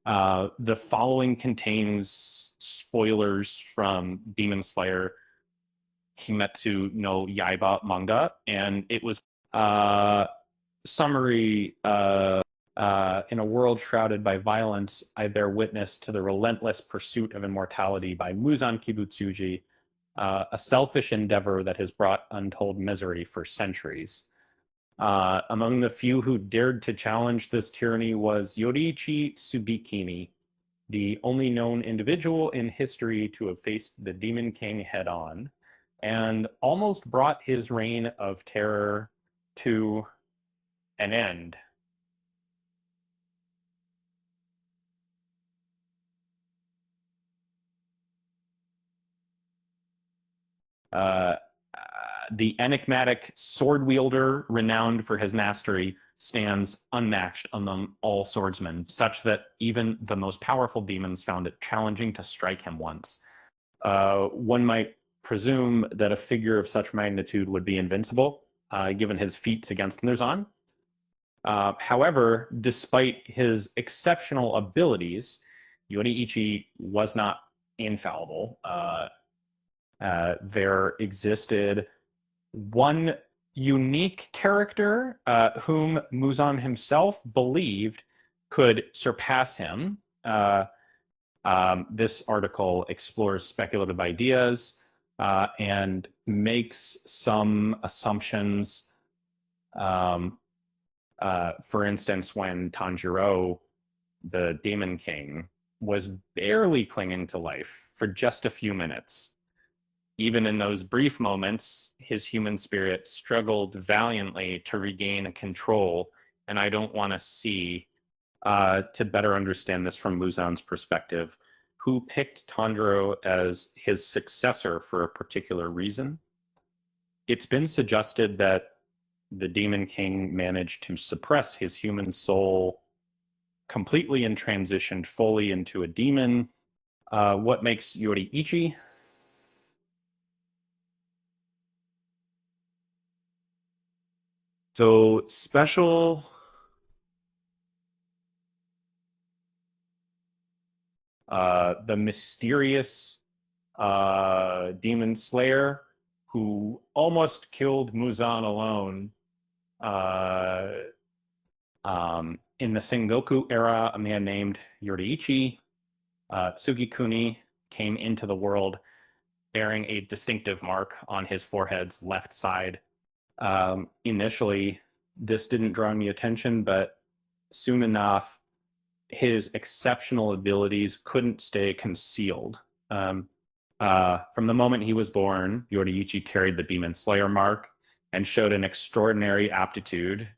The following contains spoilers from Demon Slayer Kimetsu no Yaiba manga, and it was uh, summary. In a world shrouded by violence, I bear witness to the relentless pursuit of immortality by Muzan Kibutsuji, a selfish endeavor that has brought untold misery for centuries. Among the few who dared to challenge this tyranny was Yoriichi Tsubikimi, the only known individual in history to have faced the Demon King head on, and almost brought his reign of terror to an end. Uh, the enigmatic sword wielder, renowned for his mastery, stands unmatched among all swordsmen, such that even the most powerful demons found it challenging to strike him once. One might presume that a figure of such magnitude would be invincible, given his feats against Muzan. However, despite his exceptional abilities, Yoriichi was not infallible. There existed one unique character whom Muzan himself believed could surpass him. This article explores speculative ideas and makes some assumptions. For instance, when Tanjiro, the Demon King, was barely clinging to life for just a few minutes, even in those brief moments, his human spirit struggled valiantly to regain control. And I don't want to see, to better understand this from Muzan's perspective, who picked Tanjiro as his successor for a particular reason. It's been suggested that the Demon King managed to suppress his human soul completely and transitioned fully into a demon. What makes Yoriichi So special. the mysterious demon slayer who almost killed Muzan alone. Uh, in the Sengoku era, a man named Yoriichi Sugikuni came into the world bearing a distinctive mark on his forehead's left side. Initially, this didn't draw any attention, but soon enough, his exceptional abilities couldn't stay concealed. From the moment he was born, Yoriichi carried the Demon Slayer mark and showed an extraordinary aptitude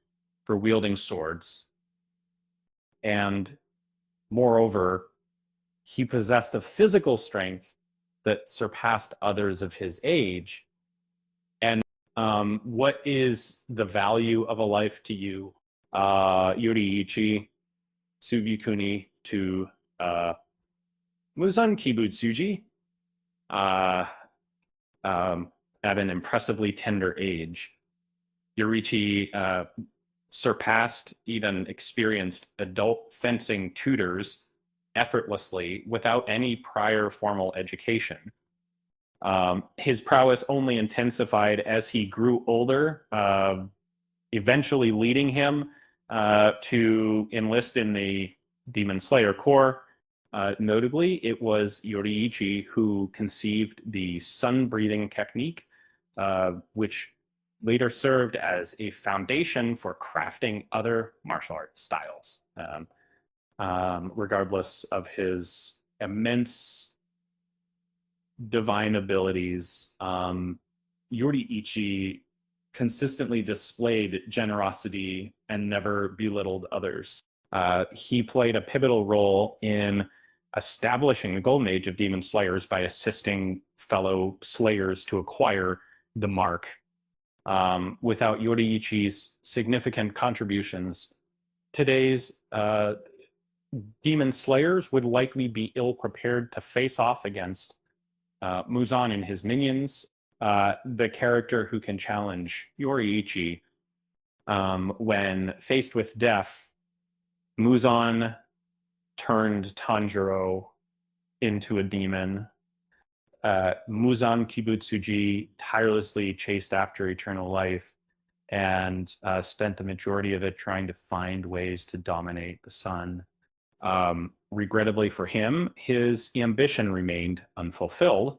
for wielding swords. And moreover, he possessed a physical strength that surpassed others of his age. And what is the value of a life to you, Yoriichi Sugikuni to Muzan Kibutsuji uh, at an impressively tender age? Yoriichi surpassed even experienced adult fencing tutors effortlessly without any prior formal education. His prowess only intensified as he grew older, eventually leading him to enlist in the Demon Slayer Corps. Notably, it was Yoriichi who conceived the sun breathing technique, which later served as a foundation for crafting other martial art styles. Regardless of his immense divine abilities, Yoriichi consistently displayed generosity and never belittled others. He played a pivotal role in establishing the golden age of demon slayers by assisting fellow slayers to acquire the mark. Without Yoriichi's significant contributions, today's demon slayers would likely be ill prepared to face off against Muzan and his minions. The character who can challenge Yoriichi when faced with death, Muzan turned Tanjiro into a demon. Muzan Kibutsuji tirelessly chased after eternal life and spent the majority of it trying to find ways to dominate the sun. Regrettably for him, his ambition remained unfulfilled.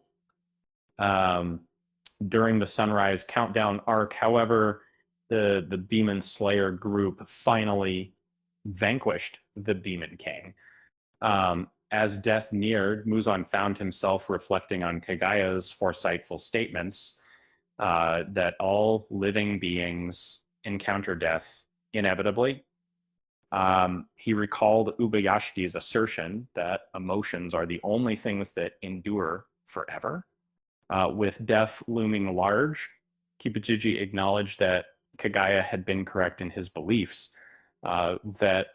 During the Sunrise Countdown arc, however, the Demon Slayer group finally vanquished the Demon King. As death neared, Muzan found himself reflecting on Kagaya's foresightful statements that all living beings encounter death inevitably. He recalled Ubayashiki's assertion that emotions are the only things that endure forever. With death looming large, Kibutsuji acknowledged that Kagaya had been correct in his beliefs. However,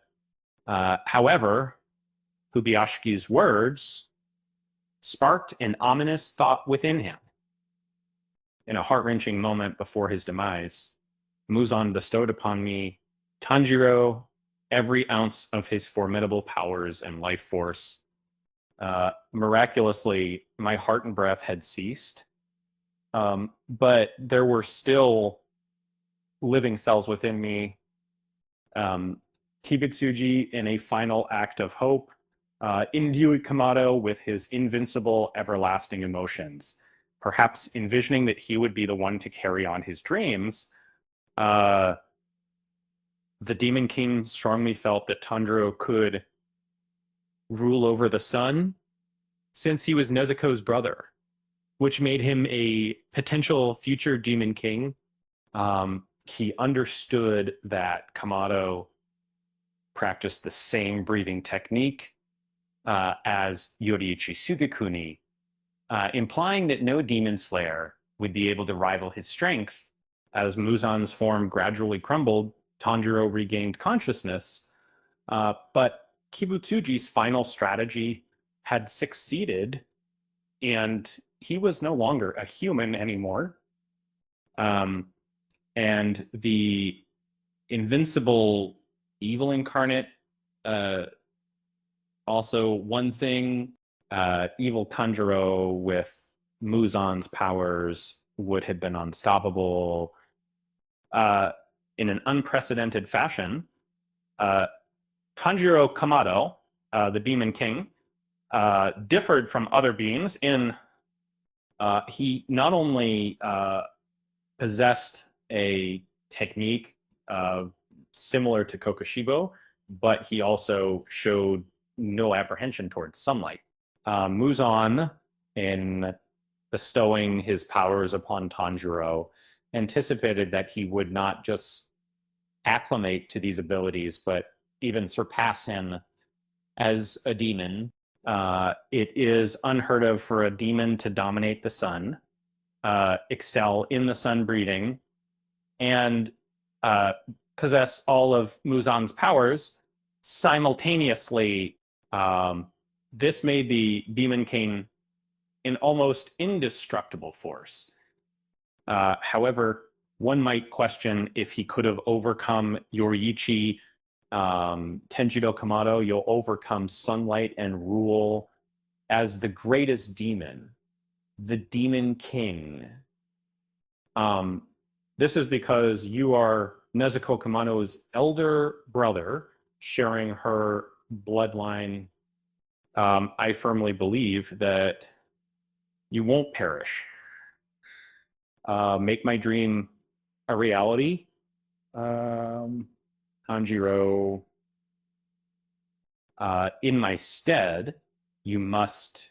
Ubayashiki's words sparked an ominous thought within him. In a heart-wrenching moment before his demise, Muzan bestowed upon me, Tanjiro, every ounce of his formidable powers and life force. Miraculously, my heart and breath had ceased, but there were still living cells within me. Kibutsuji, in a final act of hope, imbued Kamado with his invincible, everlasting emotions. Perhaps envisioning that he would be the one to carry on his dreams, the Demon King strongly felt that Tanjiro could rule over the sun since he was Nezuko's brother, which made him a potential future Demon King. He understood that Kamado practiced the same breathing technique as Yoriichi Sugekuni, implying that no demon slayer would be able to rival his strength. As Muzan's form gradually crumbled, Tanjiro regained consciousness, but Kibutsuji's final strategy had succeeded, and he was no longer a human anymore. And the invincible evil incarnate, also one thing, evil Tanjiro with Muzan's powers would have been unstoppable. In an unprecedented fashion, Tanjiro Kamado, the Demon King, differed from other beings in he not only possessed a technique similar to Kokushibo, but he also showed no apprehension towards sunlight. Muzan, in bestowing his powers upon Tanjiro, anticipated that he would not just acclimate to these abilities, but even surpass him as a demon. It is unheard of for a demon to dominate the sun, excel in the sun breathing, and possess all of Muzan's powers simultaneously. This made the Demon King an almost indestructible force. However, one might question if he could have overcome Yoriichi, Tenjiro Kamado. You'll overcome sunlight and rule as the greatest demon, the Demon King. This is because you are Nezuko Kamado's elder brother, sharing her bloodline. I firmly believe that you won't perish. Make my dream a reality. Tanjiro, in my stead, you must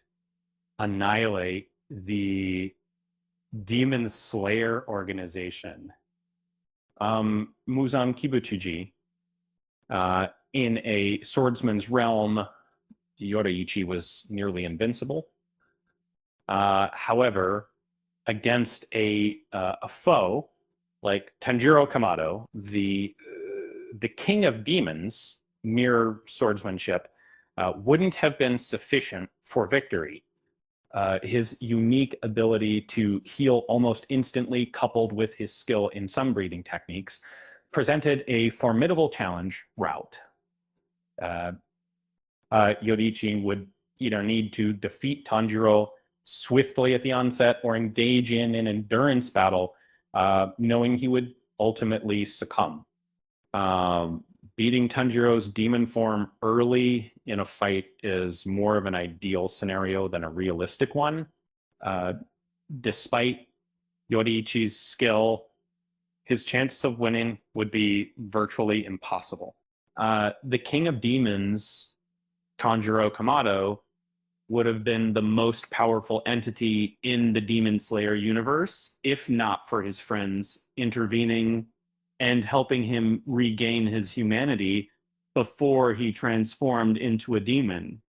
annihilate the Demon Slayer organization. Muzan Kibutsuji, in a swordsman's realm, Yoriichi was nearly invincible. However, against a foe like Tanjiro Kamado, the king of demons, mere swordsmanship, wouldn't have been sufficient for victory. His unique ability to heal almost instantly, coupled with his skill in sun breathing techniques, presented a formidable challenge route. Yoriichi would either need to defeat Tanjiro swiftly at the onset or engage in an endurance battle, knowing he would ultimately succumb. Um, Beating Tanjiro's demon form early in a fight is more of an ideal scenario than a realistic one. Uh, Despite Yoriichi's skill, his chances of winning would be virtually impossible. The King of Demons, Tanjiro Kamado, would have been the most powerful entity in the Demon Slayer universe, if not for his friends intervening and helping him regain his humanity before he transformed into a demon.